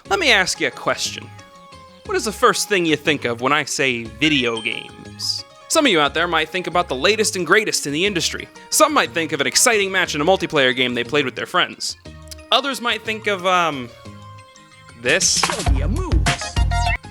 Let me ask you a question. What is the first thing you think of when I say video games? Some of you out there might think about the latest and greatest in the industry. Some might think of an exciting match in a multiplayer game they played with their friends. Others might think of, this.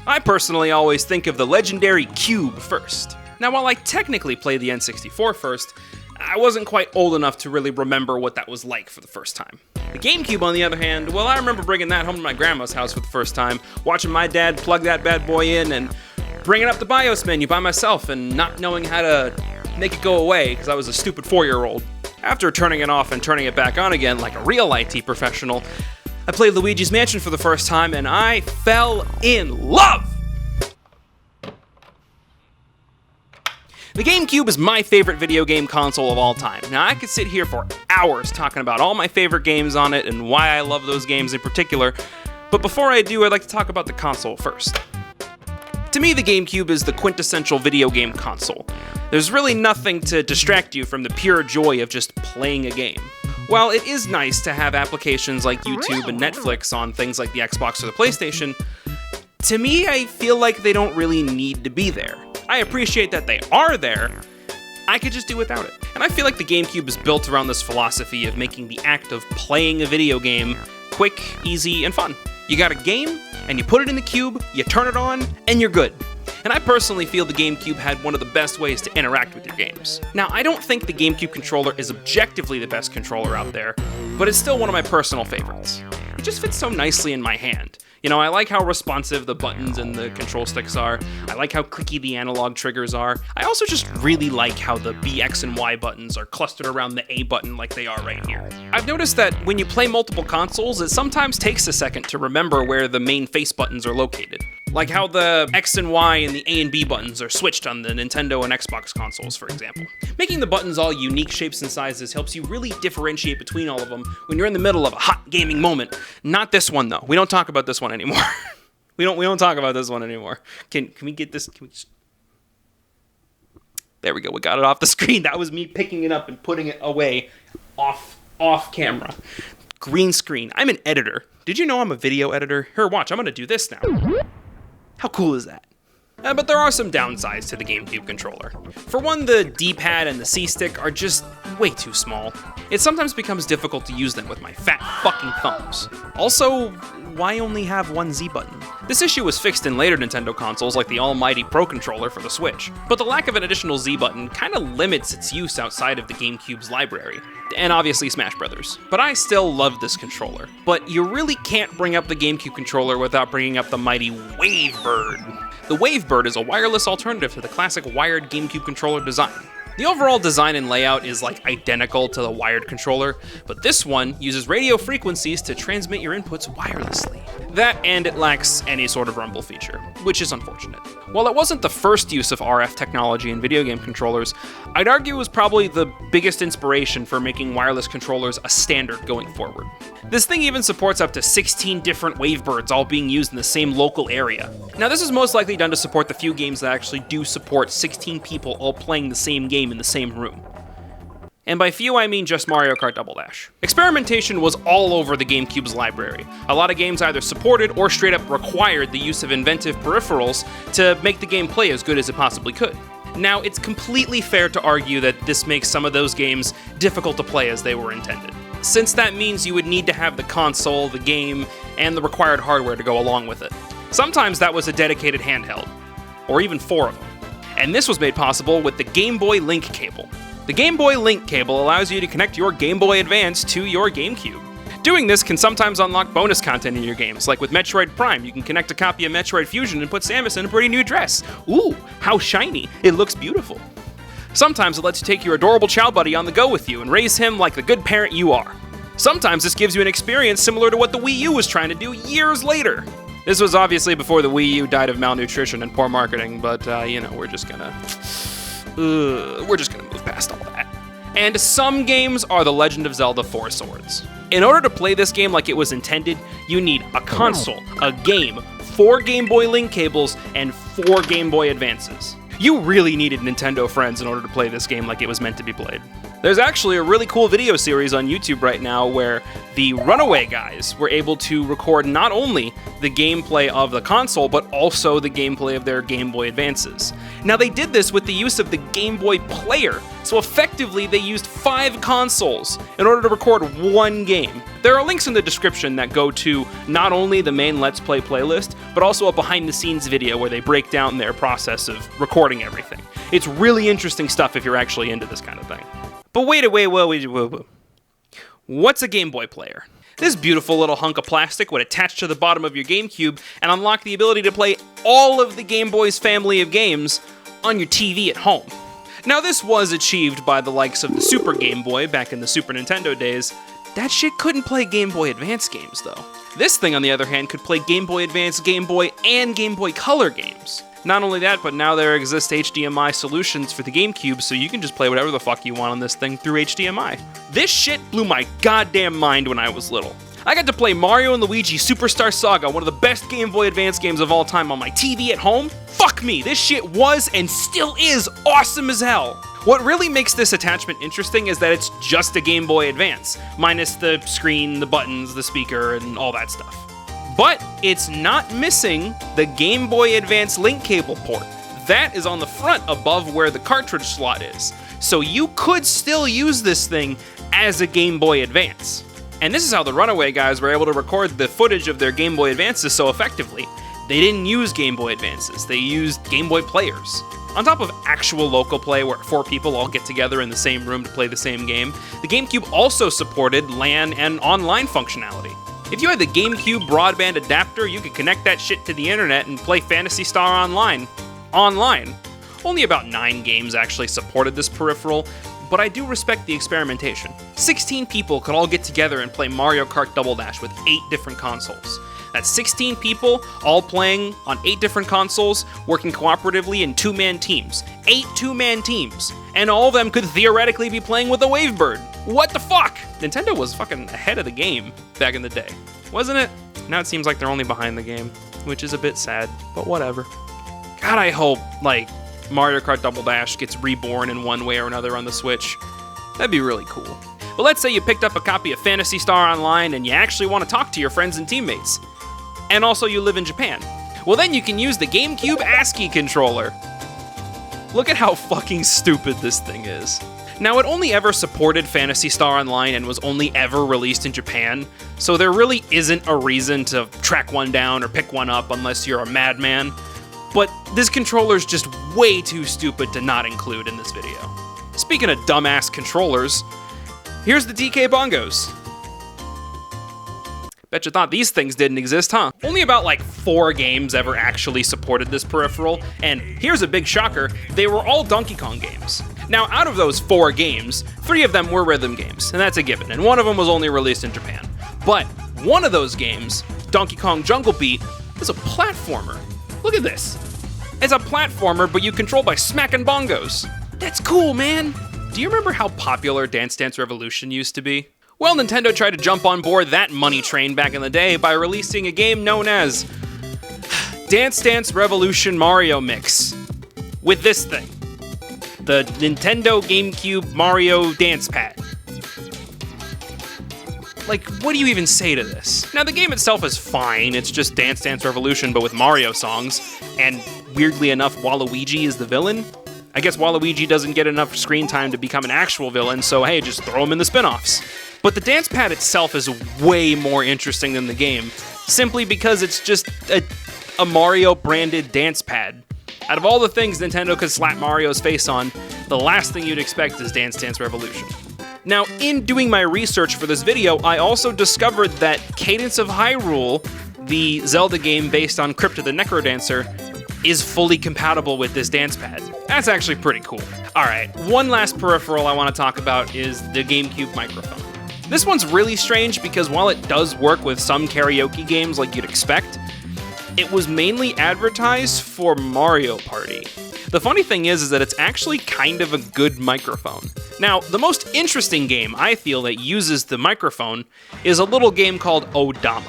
I personally always think of the legendary Cube first. Now, while I technically played the N64 first, I wasn't quite old enough to really remember what that was like for the first time. The Gamecube, on the other hand, well, I remember bringing that home to my grandma's house for the first time, watching my dad plug that bad boy in and bringing up the BIOS menu by myself and not knowing how to make it go away because I was a stupid 4-year-old. After turning it off and turning it back on again like a real IT professional, I played Luigi's Mansion for the first time and I fell in love! The Gamecube is my favorite video game console of all time. Now, I could sit here for hours talking about all my favorite games on it and why I love those games in particular, but before I do, I'd like to talk about the console first. To me, the Gamecube is the quintessential video game console. There's really nothing to distract you from the pure joy of just playing a game. While it is nice to have applications like YouTube and Netflix on things like the Xbox or the PlayStation, to me, I feel like they don't really need to be there. I appreciate that they are there, I could just do without it. And I feel like the Gamecube is built around this philosophy of making the act of playing a video game quick, easy, and fun. You got a game, and you put it in the cube, you turn it on, and you're good. And I personally feel the Gamecube had one of the best ways to interact with your games. Now, I don't think the Gamecube controller is objectively the best controller out there, but it's still one of my personal favorites. It just fits so nicely in my hand. You know, I like how responsive the buttons and the control sticks are. I like how clicky the analog triggers are. I also just really like how the B, X, and Y buttons are clustered around the A button like they are right here. I've noticed that when you play multiple consoles, it sometimes takes a second to remember where the main face buttons are located. Like how the X and Y and the A and B buttons are switched on the Nintendo and Xbox consoles, for example. Making the buttons all unique shapes and sizes helps you really differentiate between all of them when you're in the middle of a hot gaming moment. Not this one, though. We don't talk about this one anymore. we don't talk about this one anymore. Can we get this? There we go. We got it off the screen. That was me picking it up and putting it away off camera. Green screen. I'm an editor. Did you know I'm a video editor? Here, watch. I'm going to do this now. How cool is that? But there are some downsides to the Gamecube controller. For one, the D-pad and the C-stick are just way too small. It sometimes becomes difficult to use them with my fat fucking thumbs. Also, why only have one Z button? This issue was fixed in later Nintendo consoles like the almighty Pro Controller for the Switch, but the lack of an additional Z button kinda limits its use outside of the Gamecube's library, and obviously Smash Brothers. But I still love this controller. But you really can't bring up the Gamecube controller without bringing up the mighty Wavebird. The Wavebird is a wireless alternative to the classic wired Gamecube controller design. The overall design and layout is like identical to the wired controller, but this one uses radio frequencies to transmit your inputs wirelessly. That and it lacks any sort of rumble feature, which is unfortunate. While it wasn't the first use of RF technology in video game controllers, I'd argue it was probably the biggest inspiration for making wireless controllers a standard going forward. This thing even supports up to 16 different Wavebirds all being used in the same local area. Now this is most likely done to support the few games that actually do support 16 people all playing the same game in the same room. And by few, I mean just Mario Kart Double Dash. Experimentation was all over the Gamecube's library. A lot of games either supported or straight up required the use of inventive peripherals to make the game play as good as it possibly could. Now, it's completely fair to argue that this makes some of those games difficult to play as they were intended, since that means you would need to have the console, the game, and the required hardware to go along with it. Sometimes that was a dedicated handheld, or even 4 of them. And this was made possible with the Game Boy Link cable. The Game Boy Link cable allows you to connect your Game Boy Advance to your Gamecube. Doing this can sometimes unlock bonus content in your games, like with Metroid Prime. You can connect a copy of Metroid Fusion and put Samus in a pretty new dress. Ooh, how shiny. It looks beautiful. Sometimes it lets you take your adorable chow buddy on the go with you and raise him like the good parent you are. Sometimes this gives you an experience similar to what the Wii U was trying to do years later. This was obviously before the Wii U died of malnutrition and poor marketing, but we're just gonna move past all that. And some games are The Legend of Zelda 4 Swords. In order to play this game like it was intended, you need a console, a game, 4 Game Boy Link cables, and 4 Game Boy Advances. You really needed Nintendo friends in order to play this game like it was meant to be played. There's actually a really cool video series on YouTube right now where the Runaway guys were able to record not only the gameplay of the console, but also the gameplay of their Game Boy Advances. Now, they did this with the use of the Game Boy Player, so effectively they used 5 consoles in order to record one game. There are links in the description that go to not only the main Let's Play playlist, but also a behind-the-scenes video where they break down their process of recording everything. It's really interesting stuff if you're actually into this kind of thing. But wait. What's a Game Boy Player? This beautiful little hunk of plastic would attach to the bottom of your GameCube and unlock the ability to play all of the Game Boy's family of games on your TV at home. Now, this was achieved by the likes of the Super Game Boy back in the Super Nintendo days. That shit couldn't play Game Boy Advance games, though. This thing, on the other hand, could play Game Boy Advance, Game Boy, and Game Boy Color games. Not only that, but now there exist HDMI solutions for the GameCube, so you can just play whatever the fuck you want on this thing through HDMI. This shit blew my goddamn mind when I was little. I got to play Mario & Luigi Superstar Saga, one of the best Game Boy Advance games of all time, on my TV at home. Fuck me, this shit was and still is awesome as hell. What really makes this attachment interesting is that it's just a Game Boy Advance, minus the screen, the buttons, the speaker, and all that stuff. But it's not missing the Game Boy Advance link cable port. That is on the front above where the cartridge slot is. So you could still use this thing as a Game Boy Advance. And this is how the Runaway guys were able to record the footage of their Game Boy Advances so effectively. They didn't use Game Boy Advances, they used Game Boy Players. On top of actual local play where 4 people all get together in the same room to play the same game, the GameCube also supported LAN and online functionality. If you had the GameCube broadband adapter, you could connect that shit to the internet and play Phantasy Star Online. Only about 9 games actually supported this peripheral, but I do respect the experimentation. 16 people could all get together and play Mario Kart Double Dash with 8 different consoles. That's 16 people, all playing on 8 different consoles, working cooperatively in 2-man teams. 8 2-man teams. And all of them could theoretically be playing with a Wavebird. What the fuck? Nintendo was fucking ahead of the game back in the day, wasn't it? Now it seems like they're only behind the game, which is a bit sad, but whatever. God, I hope, Mario Kart Double Dash gets reborn in one way or another on the Switch. That'd be really cool. But let's say you picked up a copy of Phantasy Star Online and you actually want to talk to your friends and teammates. And also you live in Japan. Well, then you can use the GameCube ASCII controller. Look at how fucking stupid this thing is. Now, it only ever supported Phantasy Star Online and was only ever released in Japan, so there really isn't a reason to track one down or pick one up unless you're a madman. But this controller's just way too stupid to not include in this video. Speaking of dumbass controllers, here's the DK bongos. Bet you thought these things didn't exist, huh? Only about 4 games ever actually supported this peripheral, and here's a big shocker, they were all Donkey Kong games. Now, out of those 4 games, 3 of them were rhythm games, and that's a given, and one of them was only released in Japan. But one of those games, Donkey Kong Jungle Beat, is a platformer. Look at this. It's a platformer, but you control by smacking bongos. That's cool, man. Do you remember how popular Dance Dance Revolution used to be? Well, Nintendo tried to jump on board that money train back in the day by releasing a game known as Dance Dance Revolution Mario Mix. With this thing. The Nintendo GameCube Mario Dance Pad. What do you even say to this? Now, the game itself is fine. It's just Dance Dance Revolution, but with Mario songs. And weirdly enough, Waluigi is the villain. I guess Waluigi doesn't get enough screen time to become an actual villain, so hey, just throw him in the spin-offs. But the dance pad itself is way more interesting than the game, simply because it's just a Mario-branded dance pad. Out of all the things Nintendo could slap Mario's face on, the last thing you'd expect is Dance Dance Revolution. Now, in doing my research for this video, I also discovered that Cadence of Hyrule, the Zelda game based on Crypt of the Necrodancer, is fully compatible with this dance pad. That's actually pretty cool. Alright, one last peripheral I want to talk about is the GameCube microphone. This one's really strange because while it does work with some karaoke games like you'd expect, it was mainly advertised for Mario Party. The funny thing is that it's actually kind of a good microphone. Now, the most interesting game I feel that uses the microphone is a little game called Odama.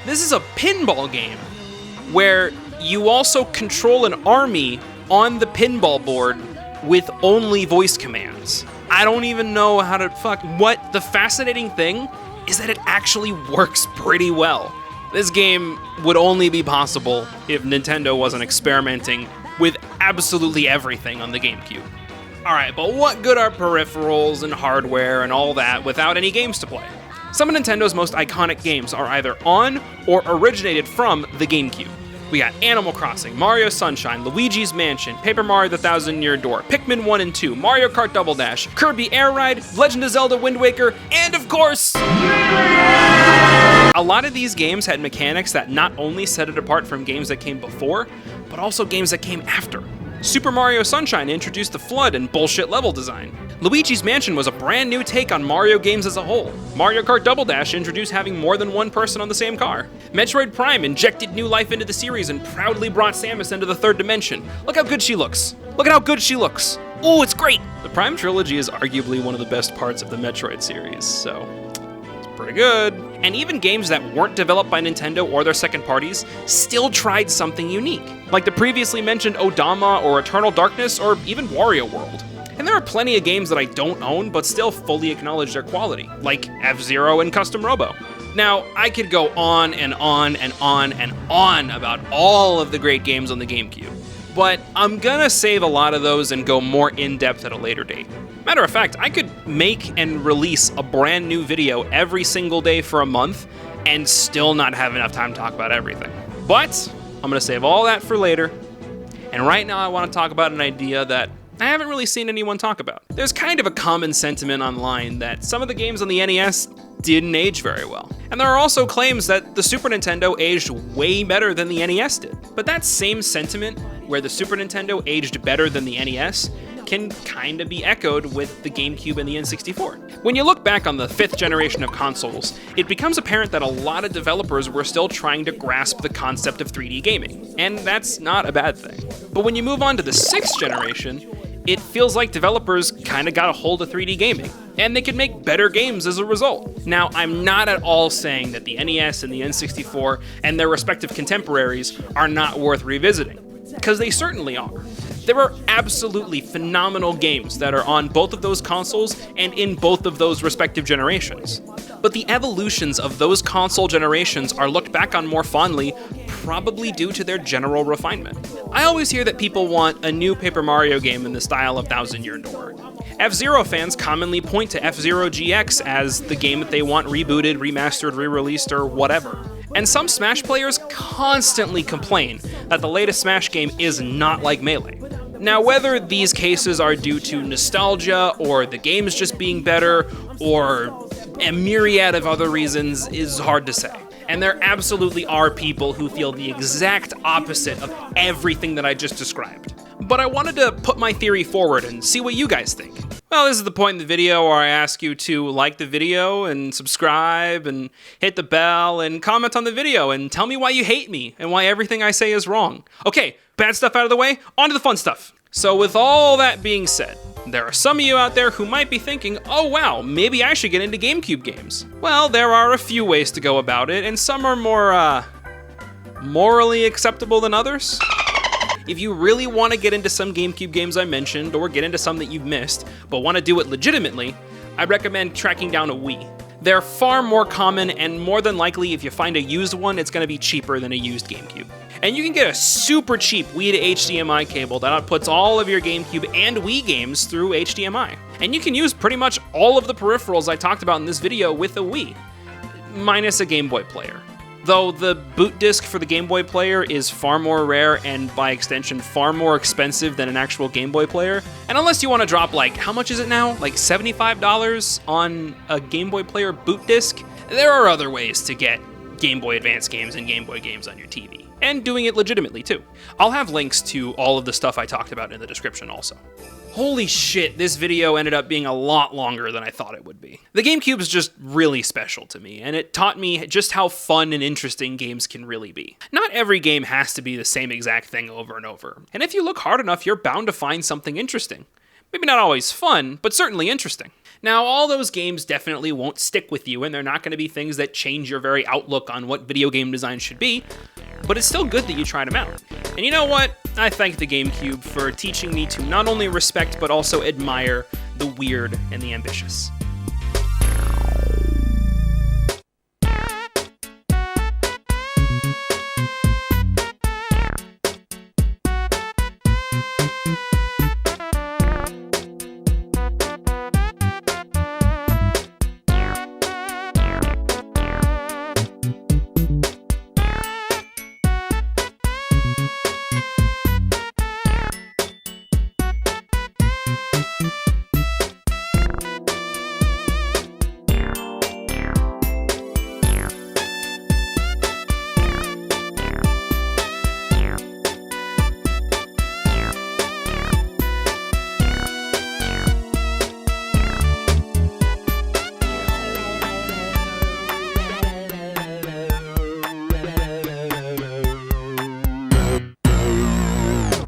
This is a pinball game where you also control an army on the pinball board with only voice commands. I don't even know how to what the fascinating thing is that it actually works pretty well. This game would only be possible if Nintendo wasn't experimenting with absolutely everything on the GameCube. Alright, but what good are peripherals and hardware and all that without any games to play? Some of Nintendo's most iconic games are either on or originated from the GameCube. We got Animal Crossing, Mario Sunshine, Luigi's Mansion, Paper Mario The Thousand Year Door, Pikmin 1 and 2, Mario Kart Double Dash, Kirby Air Ride, Legend of Zelda Wind Waker, and of course... A lot of these games had mechanics that not only set it apart from games that came before, but also games that came after. Super Mario Sunshine introduced the FLUDD and bullshit level design. Luigi's Mansion was a brand new take on Mario games as a whole. Mario Kart Double Dash introduced having more than one person on the same car. Metroid Prime injected new life into the series and proudly brought Samus into the third dimension. Look how good she looks. Look at how good she looks. Ooh, it's great. The Prime trilogy is arguably one of the best parts of the Metroid series, so it's pretty good. And even games that weren't developed by Nintendo or their second parties still tried something unique, like the previously mentioned Odama or Eternal Darkness or even Wario World. And there are plenty of games that I don't own but still fully acknowledge their quality, like F-Zero and Custom Robo. Now, I could go on and on and on and on about all of the great games on the GameCube, but I'm gonna save a lot of those and go more in-depth at a later date. Matter of fact, I could make and release a brand new video every single day for a month and still not have enough time to talk about everything. But I'm gonna save all that for later, and right now I wanna talk about an idea that I haven't really seen anyone talk about. There's kind of a common sentiment online that some of the games on the NES didn't age very well. And there are also claims that the Super Nintendo aged way better than the NES did. But that same sentiment, where the Super Nintendo aged better than the NES, can kind of be echoed with the GameCube and the N64. When you look back on the 5th generation of consoles, it becomes apparent that a lot of developers were still trying to grasp the concept of 3D gaming, and that's not a bad thing. But when you move on to the 6th generation, it feels like developers kind of got a hold of 3D gaming, and they could make better games as a result. Now, I'm not at all saying that the NES and the N64 and their respective contemporaries are not worth revisiting, because they certainly are. There are absolutely phenomenal games that are on both of those consoles and in both of those respective generations. But the evolutions of those console generations are looked back on more fondly, probably due to their general refinement. I always hear that people want a new Paper Mario game in the style of Thousand Year Door. F-Zero fans commonly point to F-Zero GX as the game that they want rebooted, remastered, re-released, or whatever. And some Smash players constantly complain that the latest Smash game is not like Melee. Now, whether these cases are due to nostalgia, or the games just being better, or a myriad of other reasons is hard to say. And there absolutely are people who feel the exact opposite of everything that I just described. But I wanted to put my theory forward and see what you guys think. Well, this is the point in the video where I ask you to like the video and subscribe and hit the bell and comment on the video and tell me why you hate me and why everything I say is wrong. Okay, bad stuff out of the way, on to the fun stuff. So with all that being said, there are some of you out there who might be thinking, oh wow, maybe I should get into GameCube games. Well, there are a few ways to go about it, and some are more, morally acceptable than others. If you really want to get into some GameCube games I mentioned, or get into some that you've missed, but want to do it legitimately, I recommend tracking down a Wii. They're far more common, and more than likely, if you find a used one, it's going to be cheaper than a used GameCube. And you can get a super cheap Wii to HDMI cable that outputs all of your GameCube and Wii games through HDMI. And you can use pretty much all of the peripherals I talked about in this video with a Wii, minus a Game Boy player. Though the boot disc for the Game Boy player is far more rare and, by extension, far more expensive than an actual Game Boy player. And unless you want to drop, like, how much is it now? Like $75 on a Game Boy player boot disc? There are other ways to get Game Boy Advance games and Game Boy games on your TV. And doing it legitimately, too. I'll have links to all of the stuff I talked about in the description also. Holy shit, this video ended up being a lot longer than I thought it would be. The GameCube is just really special to me, and it taught me just how fun and interesting games can really be. Not every game has to be the same exact thing over and over, and if you look hard enough, you're bound to find something interesting. Maybe not always fun, but certainly interesting. Now, all those games definitely won't stick with you, and they're not going to be things that change your very outlook on what video game design should be, but it's still good that you tried them out. And you know what? I thank the GameCube for teaching me to not only respect but also admire the weird, and the ambitious.